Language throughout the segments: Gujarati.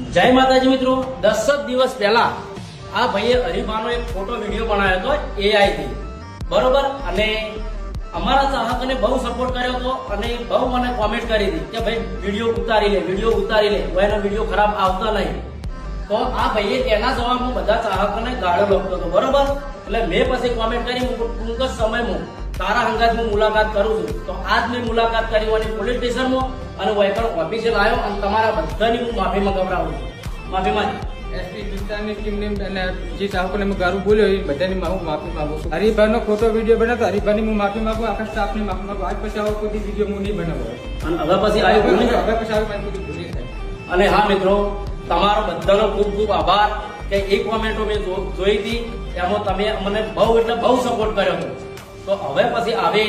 જય માતાજી મિત્રો, 10 દિવસ પહેલા આ ભાઈએ હરીફાનો એક ફોટો વિડીયો બનાવ્યો હતો AI થી, બરોબર। અને અમારા ચાહકોને બહુ સપોર્ટ કર્યો હતો અને બહુ મને કોમેન્ટ કરી હતી કે ભાઈ વિડીયો ઉતારી લે, એનો વિડીયો ખરાબ આવતા નહીં। તો આ ભાઈએ એના જવાબમાં બધા ચાહકોને ગાળો લખતો હતો, બરોબર। એટલે મેં પછી કોમેન્ટ કરી ટૂંક જ સમયમાં તારા હંગાત હું મુલાકાત કરું છું। તો આજ મેં મુલાકાત કરી અને પોલીસ સ્ટેશનમાં અને વેકણ ઓફિસે લાવ્યો અને તમારા બધાની હું માફી મંગાવડાવું છું। માફી માંગ એસપી વિસ્તારની ટીમને અને જે ચાહકોને મેં ગારું બોલ્યો એ બધાની હું માફી માંગુ છું। હરીફાનો ખોટો વિડીયો બનાવતો હરીફાની હું માફી માંગુ, આખા સ્ટાફની માફી માંગુ। આજ પછી આવો કોઈ વિડીયો હું નહીં બનાવો અને હવે પછી આવ્યો હવે પછી આવી મારી કોઈ ભૂલ નહીં થાય। અને હા મિત્રો, તમારો બધાનો ખૂબ ખૂબ આભાર કે એક કોમેન્ટો મેં જોઈ હતી, એમાં તમે મને બહુ એટલે બહુ સપોર્ટ કર્યો હતો। તો હવે પછી આવે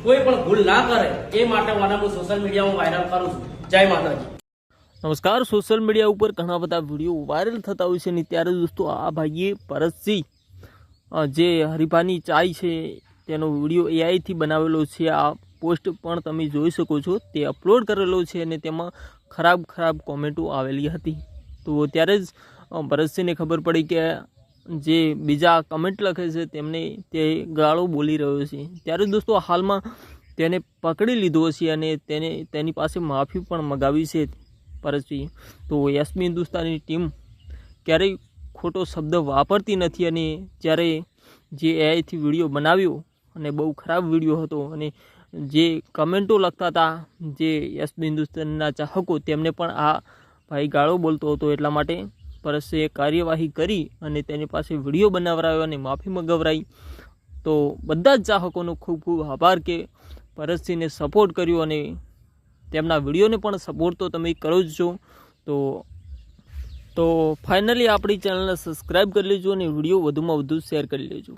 કોઈ પણ ભૂલ ના કરે એ માટે હું સોશિયલ મીડિયામાં વાયરલ કરું છું। જય માતાજી। નમસ્કાર। સોશિયલ મીડિયા ઉપર ઘણા બધા વિડીયો વાયરલ થતા હોય છે ને ત્યારે દોસ્તો આ ભાઈએ ભરતસિંહ જે હરીફાની ચાય છે તેનો વિડીયો AI થી બનાવેલો છે। આ પોસ્ટ પણ તમે જોઈ શકો છો, તે અપલોડ કરેલો છે અને તેમાં ખરાબ કોમેન્ટો આવેલી હતી। તો ત્યારે જ ભરતસિંહને ખબર પડી કે જે બીજા કમેન્ટ લખે છે તેમને તે ગાળો બોલી રહ્યો છે। ત્યારે દોસ્તો હાલમાં તેને પકડી લીધો છે અને તેની પાસે માફી પણ મગાવી છે ભરતસિંહ। તો એસપી હિન્દુસ્તાનની ટીમ ક્યારેય ખોટો શબ્દ વાપરતી નથી અને જ્યારે જે AI થી વિડીયો બનાવ્યો અને બહુ ખરાબ વિડીયો હતો અને જે કમેન્ટો લખતા હતા જે એસપી હિન્દુસ્તાનના ચાહકો તેમને પણ આ ભાઈ ગાળો બોલતો હતો, એટલા માટે ભરતસિંહે કાર્યવાહી કરી અને તેની પાસે વિડીયો બનાવરાયો અને માફી મંગાવરાઈ। તો બધા જ ચાહકોનો ખૂબ ખૂબ આભાર કે ભરતસિંહને સપોર્ટ કર્યો અને તેમના વિડીયોને પણ સપોર્ટ તો તમે કરો જ છો। તો ફાઇનલી આપણી ચેનલને સબસ્ક્રાઈબ કરી લેજો અને વિડીયો વધુમાં વધુ શેર કરી લેજો।